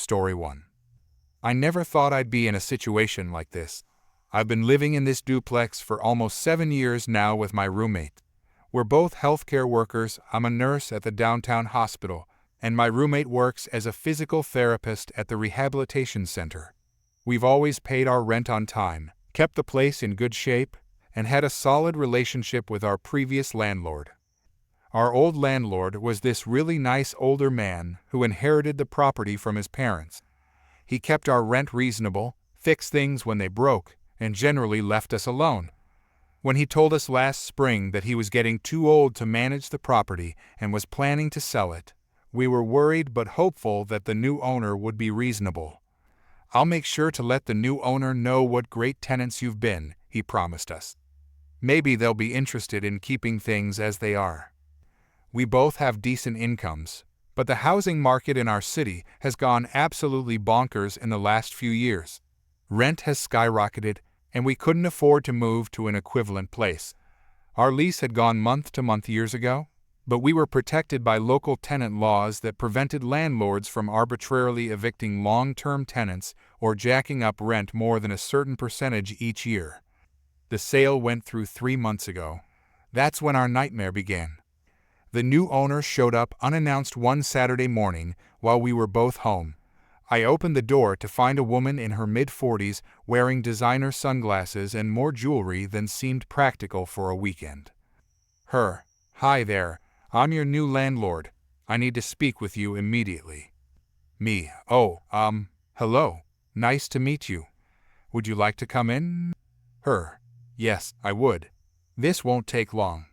Story 1. I never thought I'd be in a situation like this. I've been living in this duplex for almost 7 years now with my roommate. We're both healthcare workers. I'm a nurse at the downtown hospital, and my roommate works as a physical therapist at the rehabilitation center. We've always paid our rent on time, kept the place in good shape, and had a solid relationship with our previous landlord. Our old landlord was this really nice older man who inherited the property from his parents. He kept our rent reasonable, fixed things when they broke, and generally left us alone. When he told us last spring that he was getting too old to manage the property and was planning to sell it, we were worried but hopeful that the new owner would be reasonable. "I'll make sure to let the new owner know what great tenants you've been," he promised us. "Maybe they'll be interested in keeping things as they are." We both have decent incomes, but the housing market in our city has gone absolutely bonkers in the last few years. Rent has skyrocketed, and we couldn't afford to move to an equivalent place. Our lease had gone month to month years ago, but we were protected by local tenant laws that prevented landlords from arbitrarily evicting long-term tenants or jacking up rent more than a certain percentage each year. The sale went through 3 months ago. That's when our nightmare began. The new owner showed up unannounced one Saturday morning while we were both home. I opened the door to find a woman in her mid-40s wearing designer sunglasses and more jewelry than seemed practical for a weekend. Her, "Hi there, I'm your new landlord. I need to speak with you immediately." Me, "Oh, hello, nice to meet you. Would you like to come in?" Her, "Yes, I would. This won't take long."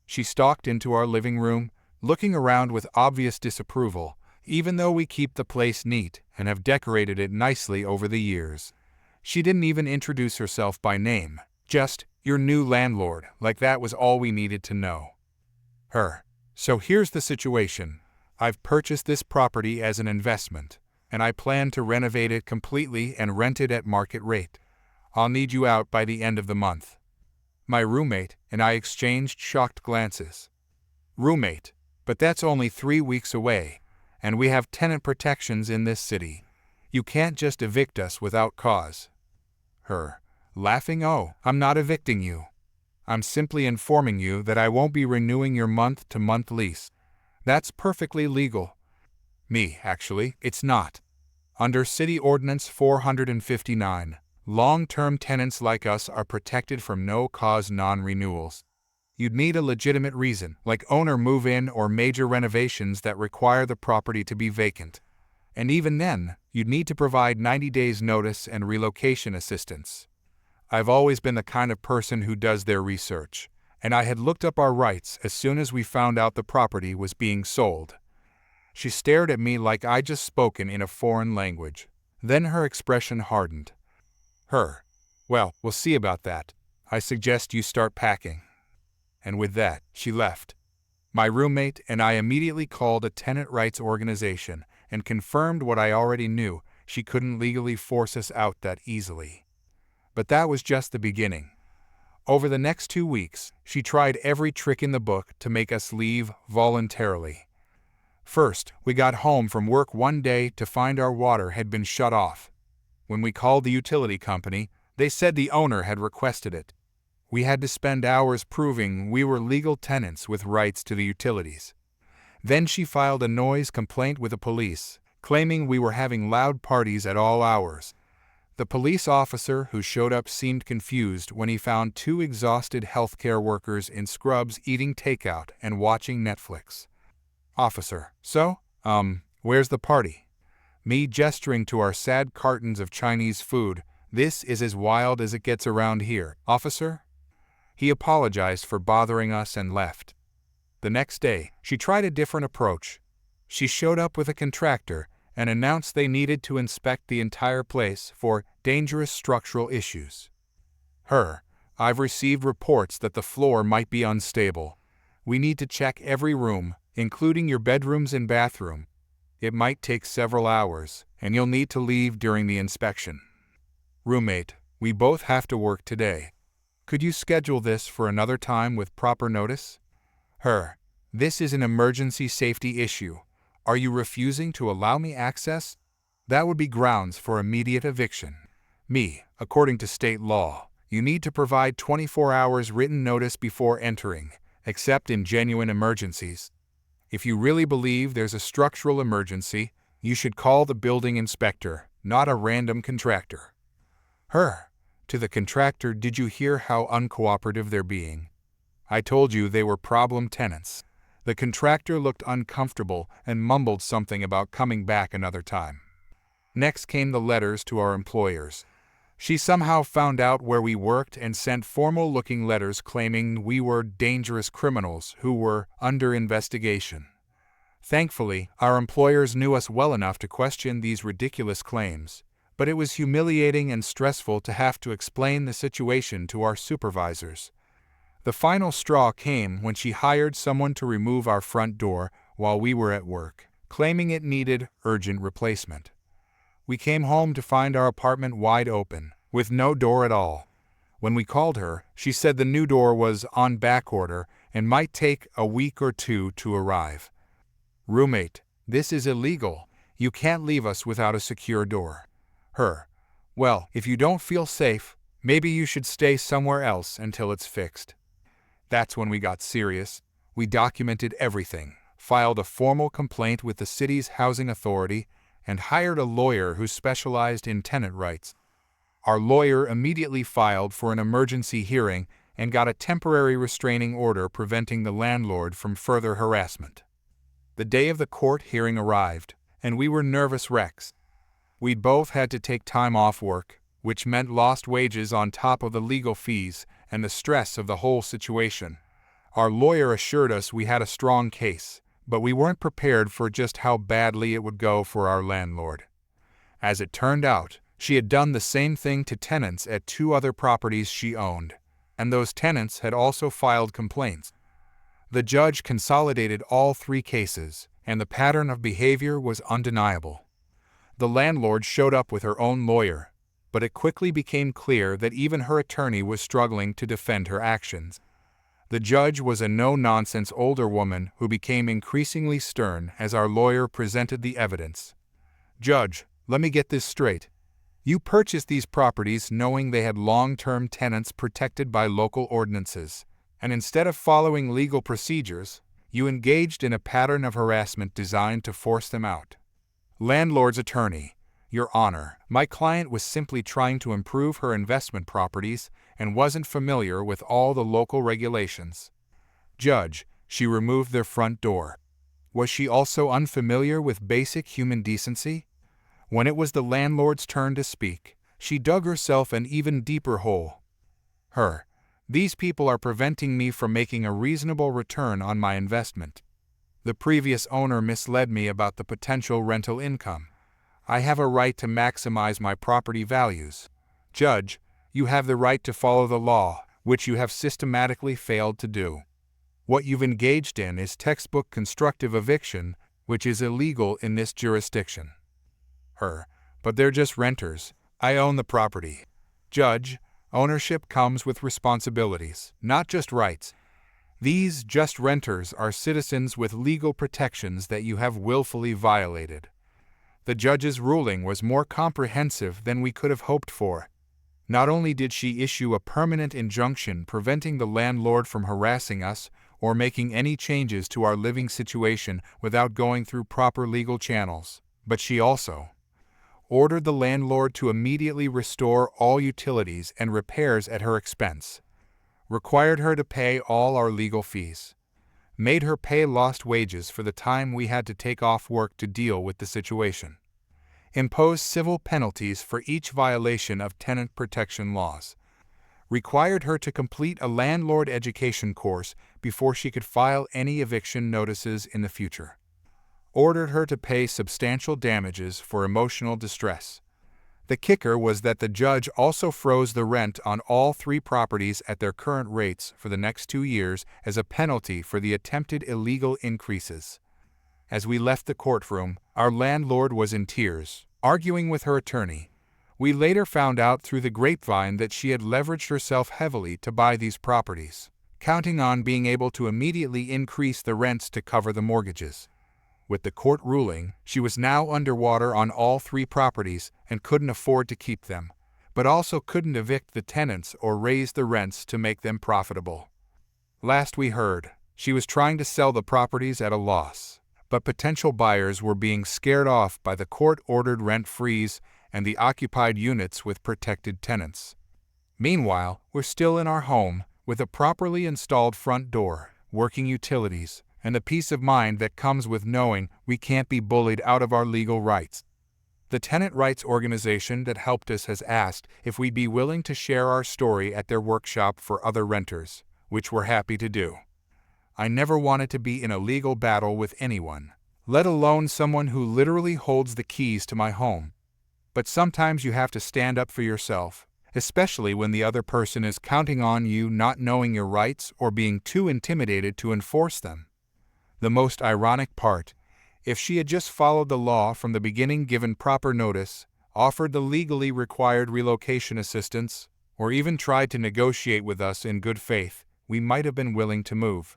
She stalked into our living room, looking around with obvious disapproval, even though we keep the place neat and have decorated it nicely over the years. She didn't even introduce herself by name, just, "Your new landlord," like that was all we needed to know. Her, "So here's the situation. I've purchased this property as an investment, and I plan to renovate it completely and rent it at market rate. I'll need you out by the end of the month." My roommate and I exchanged shocked glances. Roommate, but that's only 3 weeks away, and we have tenant protections in this city. You can't just evict us without cause. Her, laughing, "Oh, I'm not evicting you. I'm simply informing you that I won't be renewing your month-to-month lease. That's perfectly legal." Me, "Actually, it's not. Under City Ordinance 459, long-term tenants like us are protected from no-cause non-renewals. You'd need a legitimate reason, like owner move-in or major renovations that require the property to be vacant. And even then, you'd need to provide 90 days notice and relocation assistance." I've always been the kind of person who does their research, and I had looked up our rights as soon as we found out the property was being sold. She stared at me like I'd just spoken in a foreign language. Then her expression hardened. Her, "Well, we'll see about that. I suggest you start packing." And with that, she left. My roommate and I immediately called a tenant rights organization and confirmed what I already knew: she couldn't legally force us out that easily. But that was just the beginning. Over the next 2 weeks, she tried every trick in the book to make us leave voluntarily. First, we got home from work one day to find our water had been shut off. When we called the utility company, they said the owner had requested it. We had to spend hours proving we were legal tenants with rights to the utilities. Then she filed a noise complaint with the police, claiming we were having loud parties at all hours. The police officer who showed up seemed confused when he found 2 exhausted healthcare workers in scrubs eating takeout and watching Netflix. Officer, "So, where's the party?" Me, gesturing to our sad cartons of Chinese food, "This is as wild as it gets around here, officer." He apologized for bothering us and left. The next day, she tried a different approach. She showed up with a contractor and announced they needed to inspect the entire place for dangerous structural issues. Her, "I've received reports that the floor might be unstable. We need to check every room, including your bedrooms and bathroom. It might take several hours, and you'll need to leave during the inspection." Roommate, "We both have to work today. Could you schedule this for another time with proper notice?" Her, "This is an emergency safety issue. Are you refusing to allow me access?" That would be grounds for immediate eviction. According to state law, you need to provide 24 hours written notice before entering, except in genuine emergencies. If you really believe there's a structural emergency, you should call the building inspector, not a random contractor. To the contractor, did you hear how uncooperative they're being? I told you they were problem tenants. The contractor looked uncomfortable and mumbled something about coming back another time. Next came the letters to our employers. She somehow found out where we worked and sent formal-looking letters claiming we were dangerous criminals who were under investigation. Thankfully, our employers knew us well enough to question these ridiculous claims, but it was humiliating and stressful to have to explain the situation to our supervisors. The final straw came when she hired someone to remove our front door while we were at work, claiming it needed urgent replacement. We came home to find our apartment wide open, with no door at all. When we called her, she said the new door was on back order and might take a week or two to arrive. Roommate, this is illegal. You can't leave us without a secure door. Well, if you don't feel safe, maybe you should stay somewhere else until it's fixed. That's when we got serious. We documented everything, filed a formal complaint with the city's housing authority, and hired a lawyer who specialized in tenant rights. Our lawyer immediately filed for an emergency hearing and got a temporary restraining order preventing the landlord from further harassment. The day of the court hearing arrived, and we were nervous wrecks. We'd both had to take time off work, which meant lost wages on top of the legal fees and the stress of the whole situation. Our lawyer assured us we had a strong case, but we weren't prepared for just how badly it would go for our landlord. As it turned out, she had done the same thing to tenants at 2 other properties she owned, and those tenants had also filed complaints. The judge consolidated all 3 cases, and the pattern of behavior was undeniable. The landlord showed up with her own lawyer, but it quickly became clear that even her attorney was struggling to defend her actions. The judge was a no-nonsense older woman who became increasingly stern as our lawyer presented the evidence. Judge, let me get this straight. You purchased these properties knowing they had long-term tenants protected by local ordinances, and instead of following legal procedures, you engaged in a pattern of harassment designed to force them out. Landlord's attorney, Your Honor, my client was simply trying to improve her investment properties and wasn't familiar with all the local regulations. Judge, she removed their front door. Was she also unfamiliar with basic human decency? When it was the landlord's turn to speak, she dug herself an even deeper hole. These people are preventing me from making a reasonable return on my investment. The previous owner misled me about the potential rental income. I have a right to maximize my property values. Judge, you have the right to follow the law, which you have systematically failed to do. What you've engaged in is textbook constructive eviction, which is illegal in this jurisdiction. But they're just renters. I own the property. Judge, ownership comes with responsibilities, not just rights. These just renters are citizens with legal protections that you have willfully violated. The judge's ruling was more comprehensive than we could have hoped for. Not only did she issue a permanent injunction preventing the landlord from harassing us or making any changes to our living situation without going through proper legal channels, but she also ordered the landlord to immediately restore all utilities and repairs at her expense, required her to pay all our legal fees, made her pay lost wages for the time we had to take off work to deal with the situation, imposed civil penalties for each violation of tenant protection laws, required her to complete a landlord education course before she could file any eviction notices in the future, ordered her to pay substantial damages for emotional distress. The kicker was that the judge also froze the rent on all 3 properties at their current rates for the next 2 years as a penalty for the attempted illegal increases. As we left the courtroom, our landlord was in tears, arguing with her attorney. We later found out through the grapevine that she had leveraged herself heavily to buy these properties, counting on being able to immediately increase the rents to cover the mortgages. With the court ruling, she was now underwater on all 3 properties and couldn't afford to keep them, but also couldn't evict the tenants or raise the rents to make them profitable. Last we heard, she was trying to sell the properties at a loss, but potential buyers were being scared off by the court-ordered rent freeze and the occupied units with protected tenants. Meanwhile, we're still in our home, with a properly installed front door, working utilities, and the peace of mind that comes with knowing we can't be bullied out of our legal rights. The tenant rights organization that helped us has asked if we'd be willing to share our story at their workshop for other renters, which we're happy to do. I never wanted to be in a legal battle with anyone, let alone someone who literally holds the keys to my home. But sometimes you have to stand up for yourself, especially when the other person is counting on you not knowing your rights or being too intimidated to enforce them. The most ironic part, if she had just followed the law from the beginning, given proper notice, offered the legally required relocation assistance, or even tried to negotiate with us in good faith, we might have been willing to move.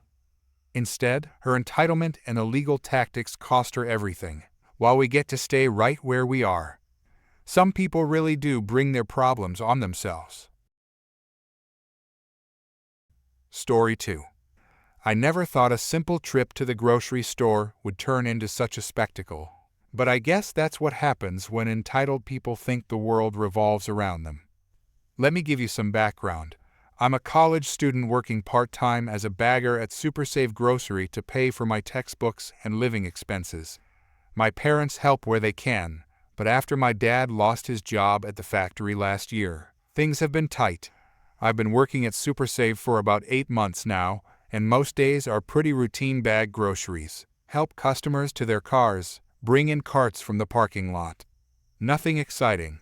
Instead, her entitlement and illegal tactics cost her everything, while we get to stay right where we are. Some people really do bring their problems on themselves. Story 2. I never thought a simple trip to the grocery store would turn into such a spectacle. But I guess that's what happens when entitled people think the world revolves around them. Let me give you some background. I'm a college student working part-time as a bagger at Super Save Grocery to pay for my textbooks and living expenses. My parents help where they can, but after my dad lost his job at the factory last year, things have been tight. I've been working at Super Save for about 8 months now, and most days are pretty routine: bag groceries, help customers to their cars, bring in carts from the parking lot. Nothing exciting.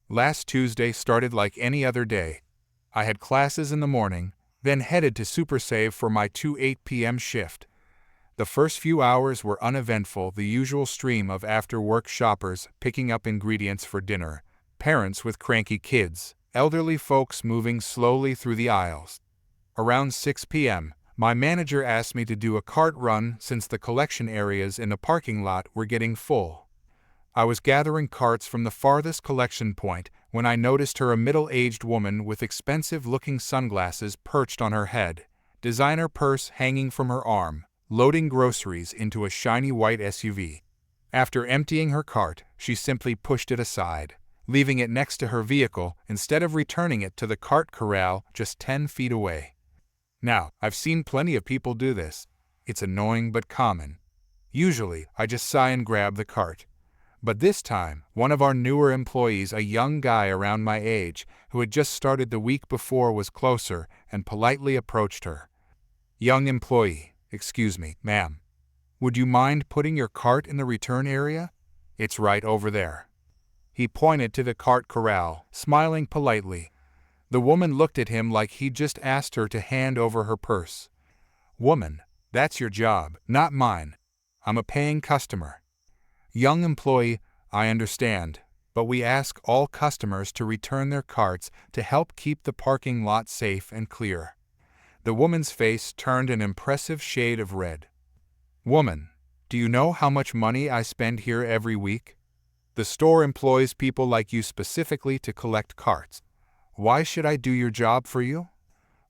Last Tuesday started like any other day. I had classes in the morning, then headed to Super Save for my 8 p.m. shift. The first few hours were uneventful, the usual stream of after-work shoppers picking up ingredients for dinner, parents with cranky kids, elderly folks moving slowly through the aisles. Around 6 p.m., my manager asked me to do a cart run since the collection areas in the parking lot were getting full. I was gathering carts from the farthest collection point when I noticed her, a middle-aged woman with expensive-looking sunglasses perched on her head, designer purse hanging from her arm, loading groceries into a shiny white SUV. After emptying her cart, she simply pushed it aside, leaving it next to her vehicle instead of returning it to the cart corral just 10 feet away. Now, I've seen plenty of people do this. It's annoying but common. Usually, I just sigh and grab the cart. But this time, one of our newer employees, a young guy around my age, who had just started the week before, was closer and politely approached her. Young employee, excuse me, ma'am. Would you mind putting your cart in the return area? It's right over there. He pointed to the cart corral, smiling politely. The woman looked at him like he'd just asked her to hand over her purse. Woman, that's your job, not mine. I'm a paying customer. Young employee, I understand, but we ask all customers to return their carts to help keep the parking lot safe and clear. The woman's face turned an impressive shade of red. Woman, do you know how much money I spend here every week? The store employs people like you specifically to collect carts. Why should I do your job for you?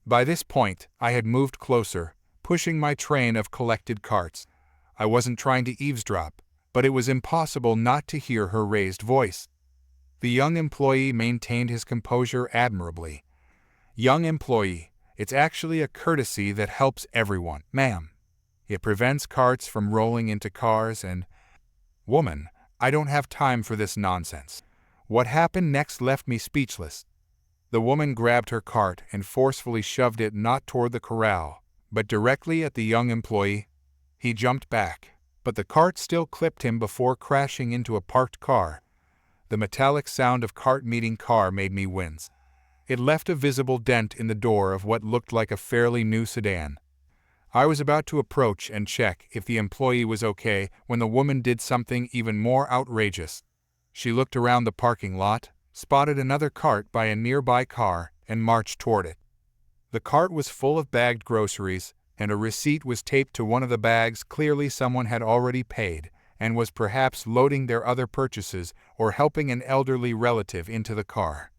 By this point, I had moved closer, pushing my train of collected carts. I wasn't trying to eavesdrop, but it was impossible not to hear her raised voice. The young employee maintained his composure admirably. Young employee, it's actually a courtesy that helps everyone, ma'am. It prevents carts from rolling into cars and… Woman, I don't have time for this nonsense. What happened next left me speechless. The woman grabbed her cart and forcefully shoved it not toward the corral, but directly at the young employee. He jumped back, but the cart still clipped him before crashing into a parked car. The metallic sound of cart meeting car made me wince. It left a visible dent in the door of what looked like a fairly new sedan. I was about to approach and check if the employee was okay when the woman did something even more outrageous. She looked around the parking lot, spotted another cart by a nearby car, and marched toward it. The cart was full of bagged groceries, and a receipt was taped to one of the bags. Clearly someone had already paid and was perhaps loading their other purchases or helping an elderly relative into the car.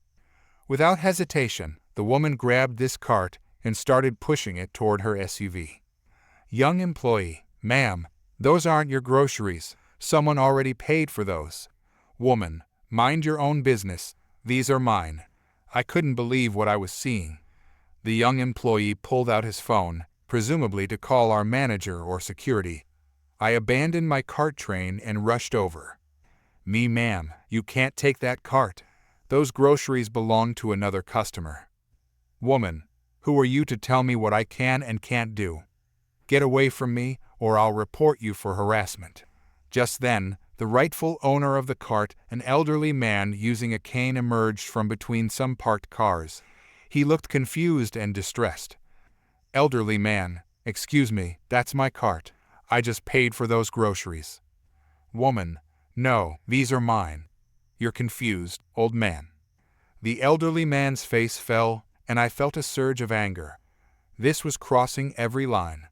Without hesitation, the woman grabbed this cart and started pushing it toward her SUV. Young employee: "Ma'am, those aren't your groceries. Someone already paid for those." Woman: "Mind your own business. These are mine." I couldn't believe what I was seeing. The young employee pulled out his phone, presumably to call our manager or security. I abandoned my cart train and rushed over. "Ma'am, you can't take that cart. Those groceries belong to another customer." Woman: "Who are you to tell me what I can and can't do? Get away from me, or I'll report you for harassment." Just then, the rightful owner of the cart, an elderly man using a cane, emerged from between some parked cars. He looked confused and distressed. Elderly man: "Excuse me, that's my cart. I just paid for those groceries." Woman: "No, these are mine." "You're confused, old man." The elderly man's face fell, and I felt a surge of anger. This was crossing every line.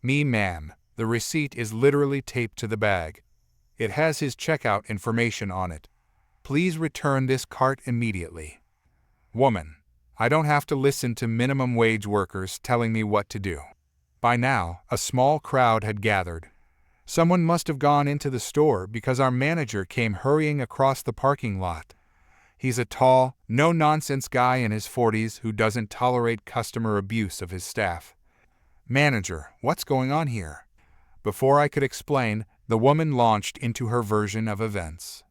"Ma'am, the receipt is literally taped to the bag. It has his checkout information on it. Please return this cart immediately." Woman: "I don't have to listen to minimum wage workers telling me what to do." By now, a small crowd had gathered. Someone must have gone into the store because our manager came hurrying across the parking lot. He's a tall, no-nonsense guy in his 40s who doesn't tolerate customer abuse of his staff. "Manager, what's going on here?" Before I could explain, the woman launched into her version of events.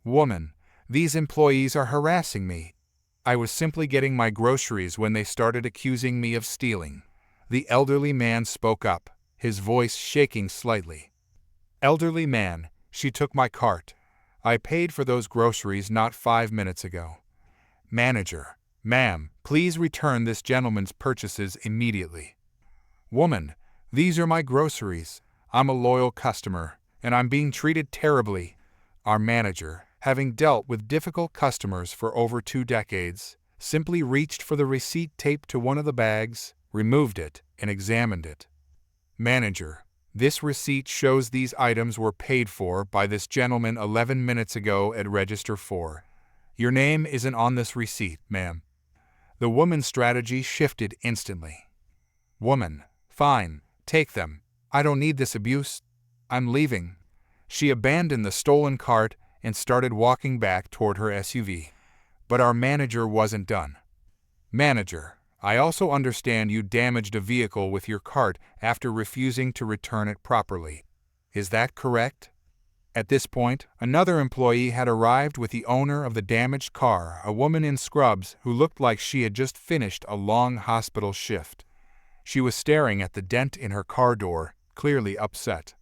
Woman: "These employees are harassing me. I was simply getting my groceries when they started accusing me of stealing." The elderly man spoke up, his voice shaking slightly. Elderly man: "She took my cart. I paid for those groceries not 5 minutes ago." Manager: "Ma'am, please return this gentleman's purchases immediately." Woman: "These are my groceries. I'm a loyal customer, and I'm being treated terribly." Our manager, having dealt with difficult customers for over 2 decades, simply reached for the receipt taped to one of the bags, removed it, and examined it. Manager: "This receipt shows these items were paid for by this gentleman 11 minutes ago at Register 4. Your name isn't on this receipt, ma'am." The woman's strategy shifted instantly. Woman: "Fine, take them. I don't need this abuse. I'm leaving." She abandoned the stolen cart and started walking back toward her SUV. But our manager wasn't done. Manager: "I also understand you damaged a vehicle with your cart after refusing to return it properly. Is that correct?" At this point, another employee had arrived with the owner of the damaged car, a woman in scrubs who looked like she had just finished a long hospital shift. She was staring at the dent in her car door, clearly upset.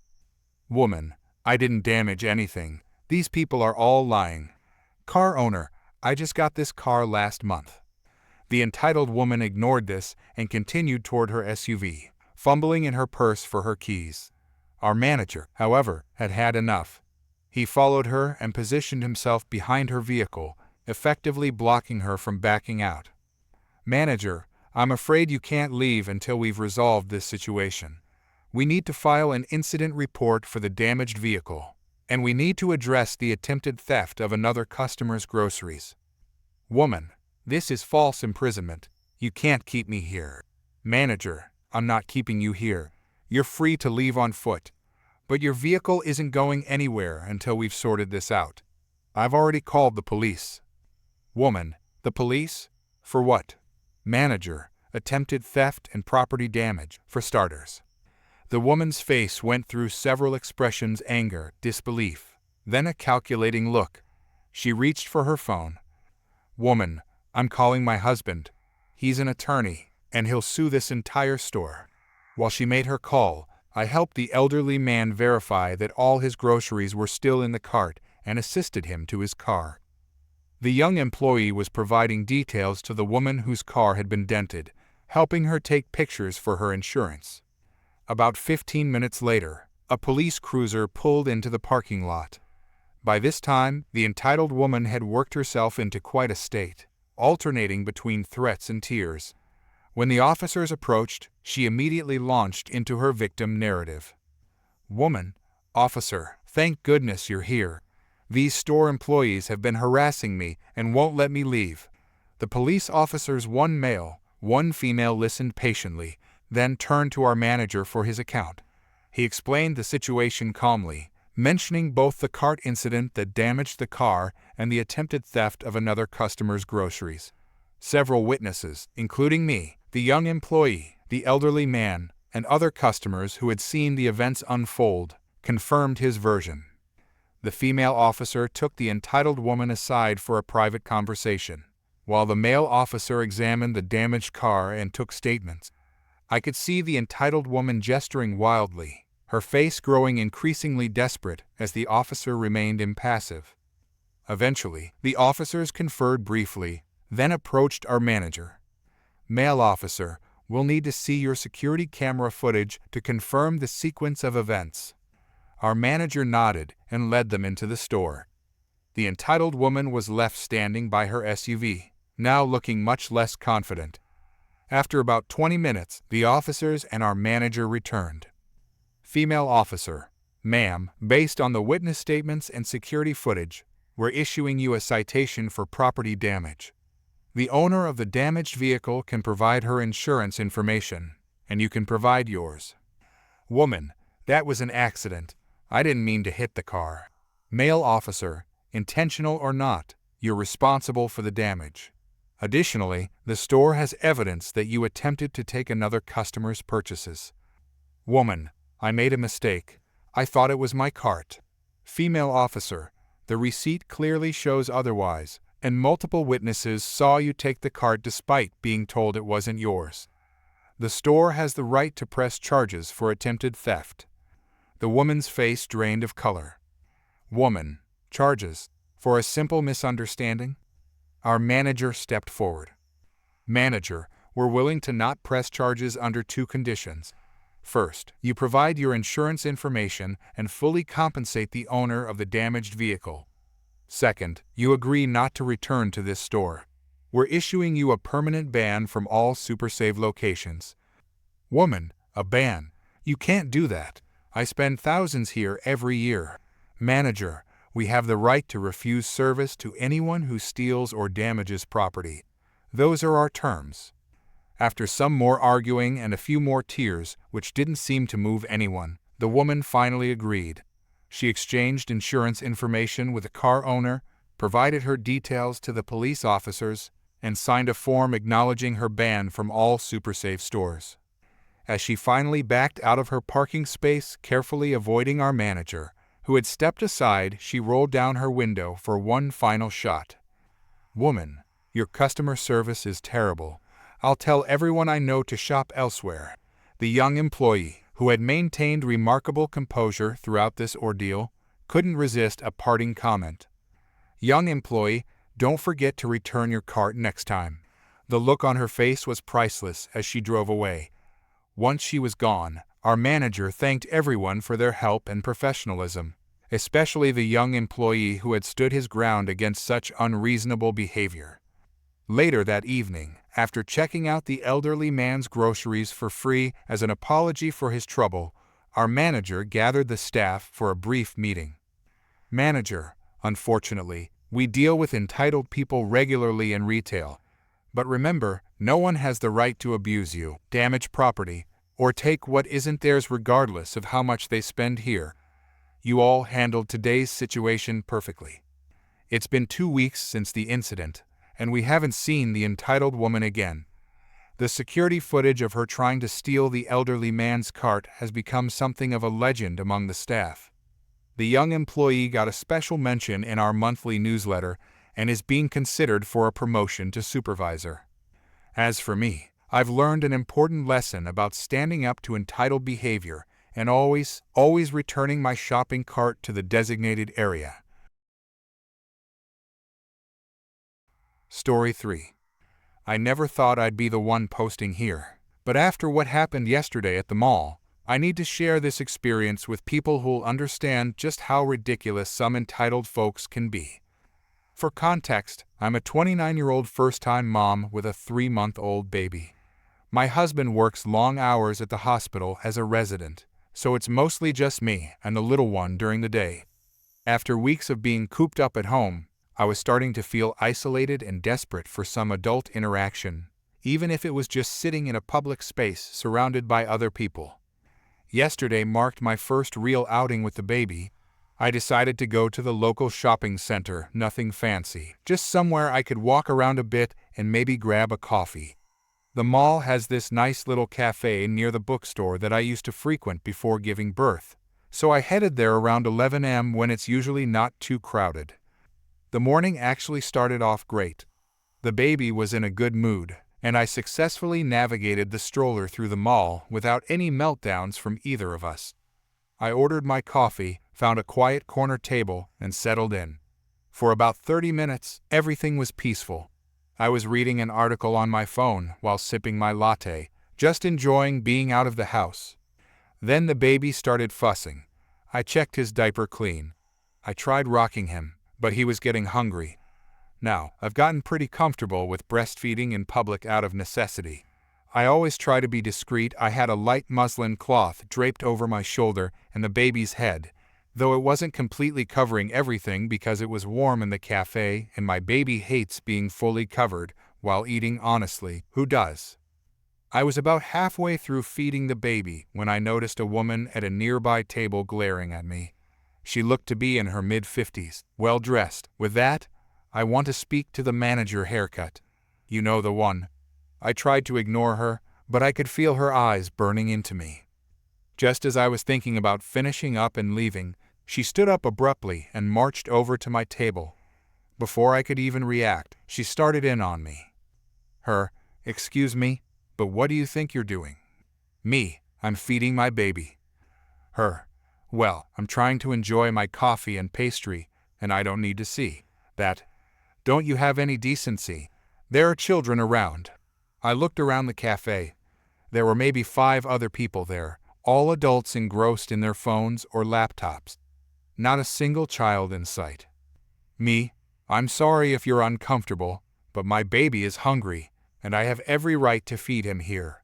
Woman: "I didn't damage anything. These people are all lying." Car owner: "I just got this car last month." The entitled woman ignored this and continued toward her SUV, fumbling in her purse for her keys. Our manager, however, had had enough. He followed her and positioned himself behind her vehicle, effectively blocking her from backing out. Manager: "I'm afraid you can't leave until we've resolved this situation. We need to file an incident report for the damaged vehicle, and we need to address the attempted theft of another customer's groceries." Woman: "This is false imprisonment. You can't keep me here." Manager: "I'm not keeping you here. You're free to leave on foot. But your vehicle isn't going anywhere until we've sorted this out. I've already called the police." Woman: "The police? For what?" Manager: "Attempted theft and property damage, for starters." The woman's face went through several expressions: anger, disbelief, then a calculating look. She reached for her phone. Woman: "I'm calling my husband. He's an attorney, and he'll sue this entire store." While she made her call, I helped the elderly man verify that all his groceries were still in the cart and assisted him to his car. The young employee was providing details to the woman whose car had been dented, helping her take pictures for her insurance. About 15 minutes later, a police cruiser pulled into the parking lot. By this time, the entitled woman had worked herself into quite a state, alternating between threats and tears. When the officers approached, she immediately launched into her victim narrative. "Woman, officer, thank goodness you're here. These store employees have been harassing me and won't let me leave." The police officers, one male, one female, listened patiently, then turned to our manager for his account. He explained the situation calmly, mentioning both the cart incident that damaged the car and the attempted theft of another customer's groceries. Several witnesses, including me, the young employee, the elderly man, and other customers who had seen the events unfold, confirmed his version. The female officer took the entitled woman aside for a private conversation, while the male officer examined the damaged car and took statements. I could see the entitled woman gesturing wildly, her face growing increasingly desperate as the officer remained impassive. Eventually, the officers conferred briefly, then approached our manager. "Male officer, we'll need to see your security camera footage to confirm the sequence of events." Our manager nodded and led them into the store. The entitled woman was left standing by her SUV, now looking much less confident. After about 20 minutes, the officers and our manager returned. Female officer: "Ma'am, based on the witness statements and security footage, we're issuing you a citation for property damage. The owner of the damaged vehicle can provide her insurance information, and you can provide yours." Woman: "That was an accident. I didn't mean to hit the car." Male officer: "Intentional or not, you're responsible for the damage. Additionally, the store has evidence that you attempted to take another customer's purchases." Woman: "I made a mistake. I thought it was my cart." Female officer: "The receipt clearly shows otherwise, and multiple witnesses saw you take the cart despite being told it wasn't yours. The store has the right to press charges for attempted theft." The woman's face drained of color. Woman: "Charges? For a simple misunderstanding?" Our manager stepped forward. Manager: "We're willing to not press charges under two conditions. First, you provide your insurance information and fully compensate the owner of the damaged vehicle. Second, you agree not to return to this store. We're issuing you a permanent ban from all Super Save locations." Woman: "A ban? You can't do that. I spend thousands here every year." Manager: "We have the right to refuse service to anyone who steals or damages property. Those are our terms." After some more arguing and a few more tears, which didn't seem to move anyone, the woman finally agreed. She exchanged insurance information with the car owner, provided her details to the police officers, and signed a form acknowledging her ban from all Super Save stores. As she finally backed out of her parking space, carefully avoiding our manager, who had stepped aside, she rolled down her window for one final shot. Woman: "Your customer service is terrible. I'll tell everyone I know to shop elsewhere." The young employee, who had maintained remarkable composure throughout this ordeal, couldn't resist a parting comment. Young employee: "Don't forget to return your cart next time." The look on her face was priceless as she drove away. Once she was gone, our manager thanked everyone for their help and professionalism, especially the young employee who had stood his ground against such unreasonable behavior. Later that evening, after checking out the elderly man's groceries for free as an apology for his trouble, our manager gathered the staff for a brief meeting. Manager: "Unfortunately, we deal with entitled people regularly in retail. But remember, no one has the right to abuse you, damage property, or take what isn't theirs regardless of how much they spend here. You all handled today's situation perfectly. It's been 2 weeks since the incident, and we haven't seen the entitled woman again. The security footage of her trying to steal the elderly man's cart has become something of a legend among the staff. The young employee got a special mention in our monthly newsletter and is being considered for a promotion to supervisor. As for me, I've learned an important lesson about standing up to entitled behavior and always returning my shopping cart to the designated area." Story 3. I never thought I'd be the one posting here, but after what happened yesterday at the mall, I need to share this experience with people who'll understand just how ridiculous some entitled folks can be. For context, I'm a 29-year-old first-time mom with a 3-month-old baby. My husband works long hours at the hospital as a resident, so it's mostly just me and the little one during the day. After weeks of being cooped up at home, I was starting to feel isolated and desperate for some adult interaction, even if it was just sitting in a public space surrounded by other people. Yesterday marked my first real outing with the baby. I decided to go to the local shopping center, nothing fancy, just somewhere I could walk around a bit and maybe grab a coffee. The mall has this nice little cafe near the bookstore that I used to frequent before giving birth, so I headed there around 11 a.m. when it's usually not too crowded. The morning actually started off great. The baby was in a good mood, and I successfully navigated the stroller through the mall without any meltdowns from either of us. I ordered my coffee, found a quiet corner table, and settled in. For about 30 minutes, everything was peaceful. I was reading an article on my phone while sipping my latte, just enjoying being out of the house. Then the baby started fussing. I checked his diaper clean. I tried rocking him, but he was getting hungry. Now, I've gotten pretty comfortable with breastfeeding in public out of necessity. I always try to be discreet. I had a light muslin cloth draped over my shoulder and the baby's head, though it wasn't completely covering everything because it was warm in the cafe and my baby hates being fully covered while eating. Honestly, who does? I was about halfway through feeding the baby when I noticed a woman at a nearby table glaring at me. She looked to be in her mid-50s, well-dressed. With that, I want to speak to the manager haircut. You know the one. I tried to ignore her, but I could feel her eyes burning into me. Just as I was thinking about finishing up and leaving, she stood up abruptly and marched over to my table. Before I could even react, she started in on me. Her, excuse me, but what do you think you're doing? Me, I'm feeding my baby. Her, well, I'm trying to enjoy my coffee and pastry, and I don't need to see that. Don't you have any decency? There are children around. I looked around the cafe. There were maybe 5 other people there, all adults engrossed in their phones or laptops. Not a single child in sight. Me, I'm sorry if you're uncomfortable, but my baby is hungry, and I have every right to feed him here.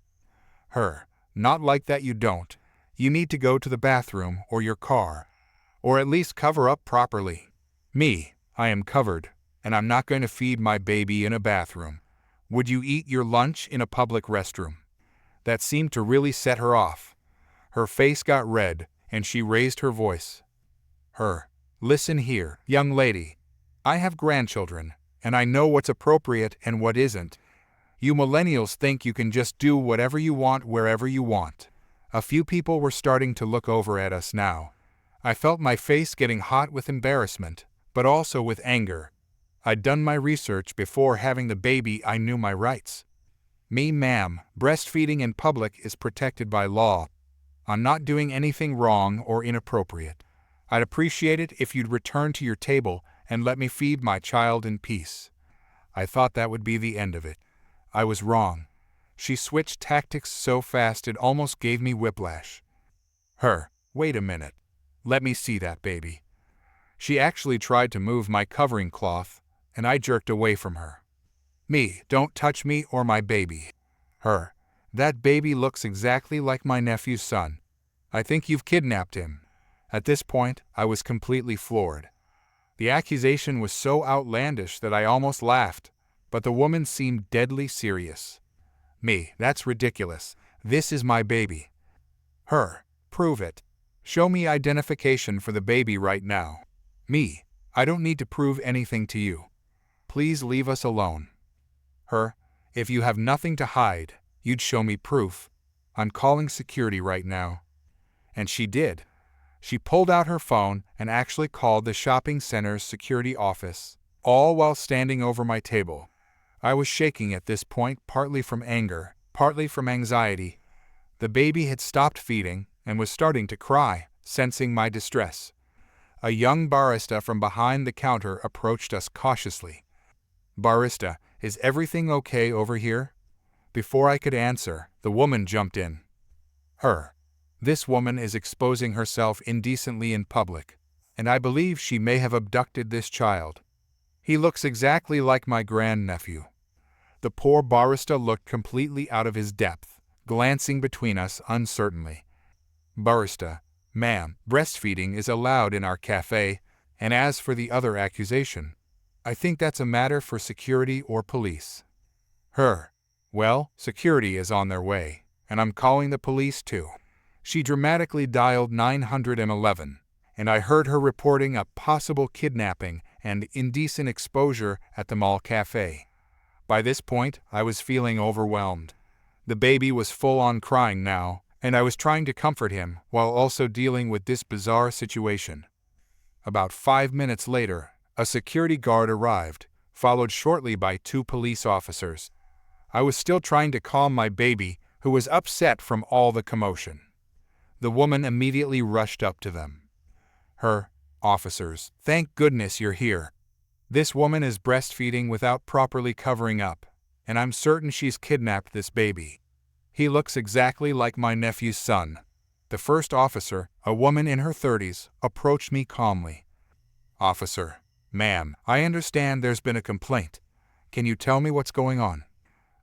Her, not like that you don't. You need to go to the bathroom or your car, or at least cover up properly. Me, I am covered, and I'm not going to feed my baby in a bathroom. Would you eat your lunch in a public restroom? That seemed to really set her off. Her face got red, and she raised her voice. Her, listen here, young lady. I have grandchildren, and I know what's appropriate and what isn't. You millennials think you can just do whatever you want wherever you want. A few people were starting to look over at us now. I felt my face getting hot with embarrassment, but also with anger. I'd done my research before having the baby. I knew my rights. Me, ma'am, breastfeeding in public is protected by law. I'm not doing anything wrong or inappropriate. I'd appreciate it if you'd return to your table and let me feed my child in peace. I thought that would be the end of it. I was wrong. She switched tactics so fast it almost gave me whiplash. Her, wait a minute. Let me see that baby. She actually tried to move my covering cloth, and I jerked away from her. Me, don't touch me or my baby. Her, that baby looks exactly like my nephew's son. I think you've kidnapped him. At this point, I was completely floored. The accusation was so outlandish that I almost laughed, but the woman seemed deadly serious. Me, that's ridiculous. This is my baby. Her, prove it. Show me identification for the baby right now. Me, I don't need to prove anything to you. Please leave us alone. Her, if you have nothing to hide, you'd show me proof. I'm calling security right now. And she did. She pulled out her phone and actually called the shopping center's security office, all while standing over my table. I was shaking at this point, partly from anger, partly from anxiety. The baby had stopped feeding and was starting to cry, sensing my distress. A young barista from behind the counter approached us cautiously. Barista, is everything okay over here? Before I could answer, the woman jumped in. Her. This woman is exposing herself indecently in public, and I believe she may have abducted this child. He looks exactly like my grandnephew. The poor barista looked completely out of his depth, glancing between us uncertainly. Barista, ma'am, breastfeeding is allowed in our cafe, and as for the other accusation, I think that's a matter for security or police. Her. Well, security is on their way, and I'm calling the police too. She dramatically dialed 911, and I heard her reporting a possible kidnapping and indecent exposure at the mall cafe. By this point, I was feeling overwhelmed. The baby was full-on crying now, and I was trying to comfort him while also dealing with this bizarre situation. About 5 minutes later, a security guard arrived, followed shortly by 2 police officers. I was still trying to calm my baby, who was upset from all the commotion. The woman immediately rushed up to them. Her, officers, thank goodness you're here. This woman is breastfeeding without properly covering up, and I'm certain she's kidnapped this baby. He looks exactly like my nephew's son. The first officer, a woman in her 30s, approached me calmly. Officer, ma'am, I understand there's been a complaint. Can you tell me what's going on?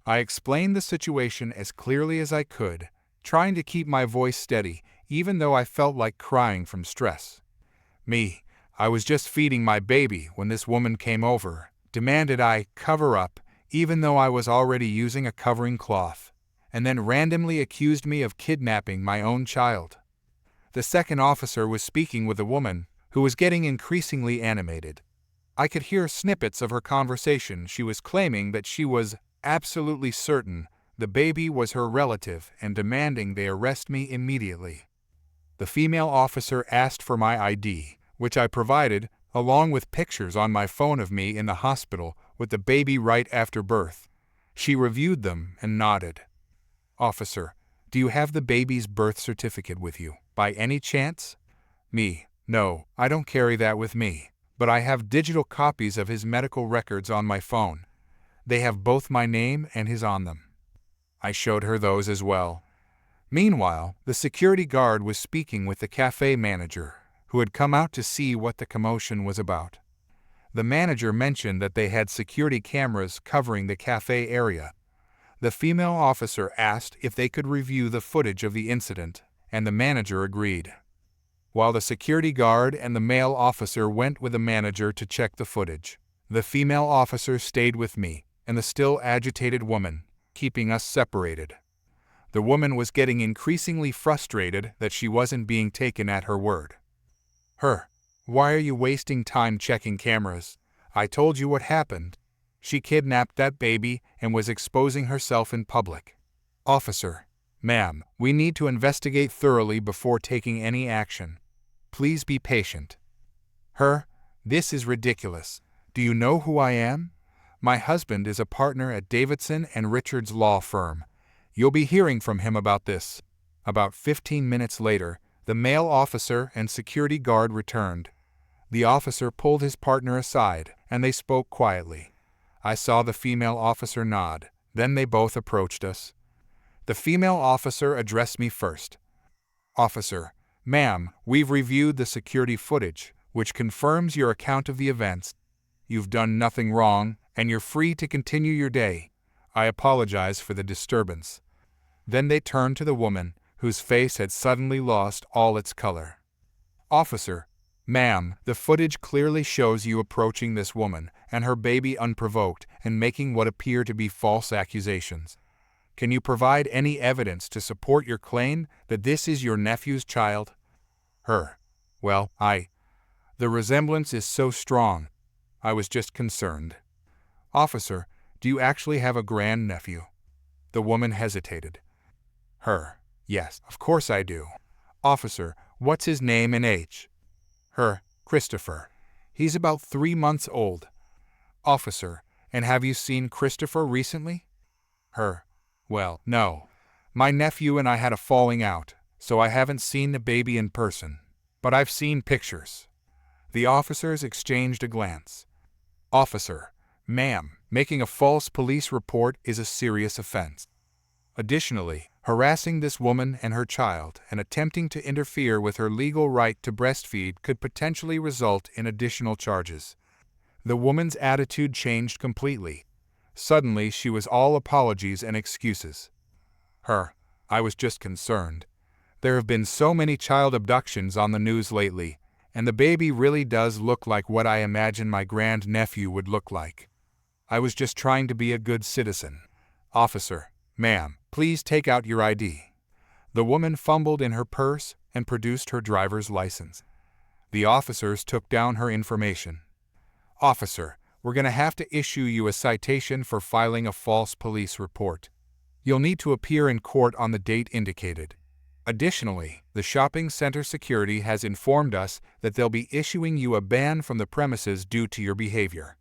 I explained the situation as clearly as I could, trying to keep my voice steady, even though I felt like crying from stress. I was just feeding my baby when this woman came over, demanded I cover up, even though I was already using a covering cloth, and then randomly accused me of kidnapping my own child. The second officer was speaking with a woman who was getting increasingly animated. I could hear snippets of her conversation. She was claiming that she was absolutely certain the baby was her relative and demanding they arrest me immediately. The female officer asked for my ID, which I provided, along with pictures on my phone of me in the hospital with the baby right after birth. She reviewed them and nodded. Officer, do you have the baby's birth certificate with you, by any chance? No, I don't carry that with me, but I have digital copies of his medical records on my phone. They have both my name and his on them. I showed her those as well. Meanwhile, the security guard was speaking with the cafe manager, who had come out to see what the commotion was about. The manager mentioned that they had security cameras covering the cafe area. The female officer asked if they could review the footage of the incident, and the manager agreed. While the security guard and the male officer went with the manager to check the footage, the female officer stayed with me and the still agitated woman, keeping us separated. The woman was getting increasingly frustrated that she wasn't being taken at her word. Why are you wasting time checking cameras? I told you what happened. She kidnapped that baby and was exposing herself in public. Officer, ma'am, we need to investigate thoroughly before taking any action. Please be patient. This is ridiculous. Do you know who I am? My husband is a partner at Davidson and Richards law firm. You'll be hearing from him about this. About 15 minutes later, the male officer and security guard returned. The officer pulled his partner aside, and they spoke quietly. I saw the female officer nod. Then they both approached us. The female officer addressed me first. Officer, ma'am, we've reviewed the security footage, which confirms your account of the events. You've done nothing wrong, and you're free to continue your day. I apologize for the disturbance. Then they turned to the woman, whose face had suddenly lost all its color. Officer, ma'am, the footage clearly shows you approaching this woman and her baby unprovoked and making what appear to be false accusations. Can you provide any evidence to support your claim that this is your nephew's child? The resemblance is so strong. I was just concerned. Officer, do you actually have a grandnephew? The woman hesitated. Yes, of course I do. Officer, what's his name and age? Christopher. He's about 3 months old. Officer, and have you seen Christopher recently? No. My nephew and I had a falling out, so I haven't seen the baby in person, but I've seen pictures. The officers exchanged a glance. Officer, ma'am, making a false police report is a serious offense. Additionally, harassing this woman and her child and attempting to interfere with her legal right to breastfeed could potentially result in additional charges. The woman's attitude changed completely. Suddenly, she was all apologies and excuses. I was just concerned. There have been so many child abductions on the news lately, and the baby really does look like what I imagine my grand-nephew would look like. I was just trying to be a good citizen. Officer, ma'am, please take out your ID. The woman fumbled in her purse and produced her driver's license. The officers took down her information. Officer, we're going to have to issue you a citation for filing a false police report. You'll need to appear in court on the date indicated. Additionally, the shopping center security has informed us that they'll be issuing you a ban from the premises due to your behavior.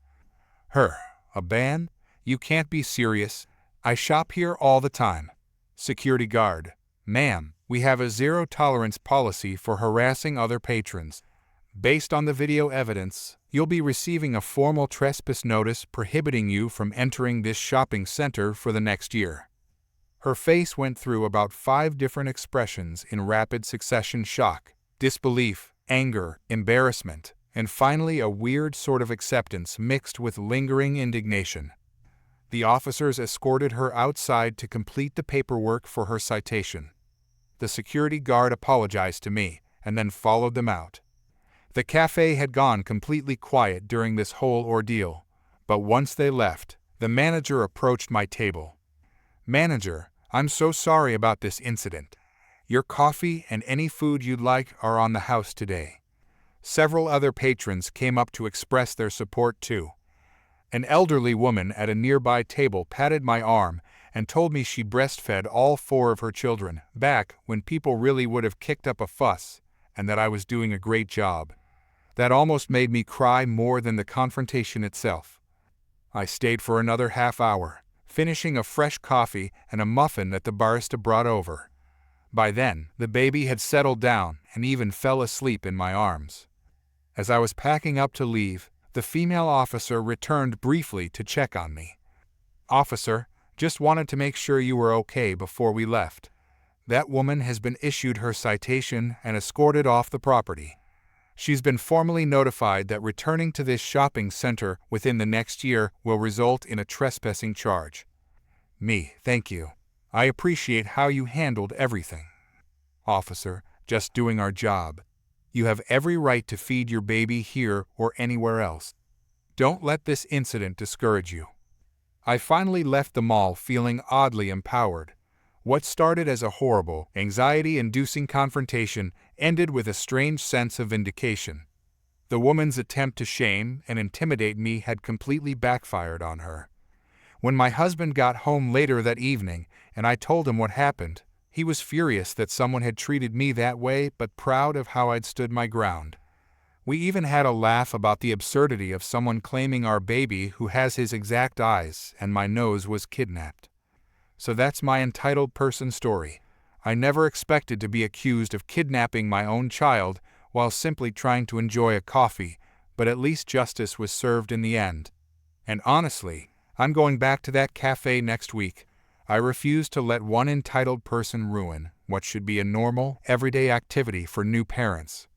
A ban? You can't be serious. I shop here all the time. Security guard, ma'am, we have a zero-tolerance policy for harassing other patrons. Based on the video evidence, you'll be receiving a formal trespass notice prohibiting you from entering this shopping center for the next year. Her face went through about 5 different expressions in rapid succession: shock, disbelief, anger, embarrassment, and finally a weird sort of acceptance mixed with lingering indignation. The officers escorted her outside to complete the paperwork for her citation. The security guard apologized to me and then followed them out. The cafe had gone completely quiet during this whole ordeal, but once they left, the manager approached my table. Manager, I'm so sorry about this incident. Your coffee and any food you'd like are on the house today. Several other patrons came up to express their support too. An elderly woman at a nearby table patted my arm and told me she breastfed all 4 of her children back when people really would have kicked up a fuss, and that I was doing a great job. That almost made me cry more than the confrontation itself. I stayed for another half hour, finishing a fresh coffee and a muffin that the barista brought over. By then, the baby had settled down and even fell asleep in my arms. As I was packing up to leave, the female officer returned briefly to check on me. Officer, just wanted to make sure you were okay before we left. That woman has been issued her citation and escorted off the property. She's been formally notified that returning to this shopping center within the next year will result in a trespassing charge. Thank you. I appreciate how you handled everything. Officer, just doing our job. You have every right to feed your baby here or anywhere else. Don't let this incident discourage you. I finally left the mall feeling oddly empowered. What started as a horrible, anxiety-inducing confrontation ended with a strange sense of vindication. The woman's attempt to shame and intimidate me had completely backfired on her. When my husband got home later that evening and I told him what happened, he was furious that someone had treated me that way but proud of how I'd stood my ground. We even had a laugh about the absurdity of someone claiming our baby who has his exact eyes and my nose was kidnapped. So that's my entitled person story. I never expected to be accused of kidnapping my own child while simply trying to enjoy a coffee, but at least justice was served in the end. And honestly, I'm going back to that cafe next week. I refuse to let one entitled person ruin what should be a normal, everyday activity for new parents.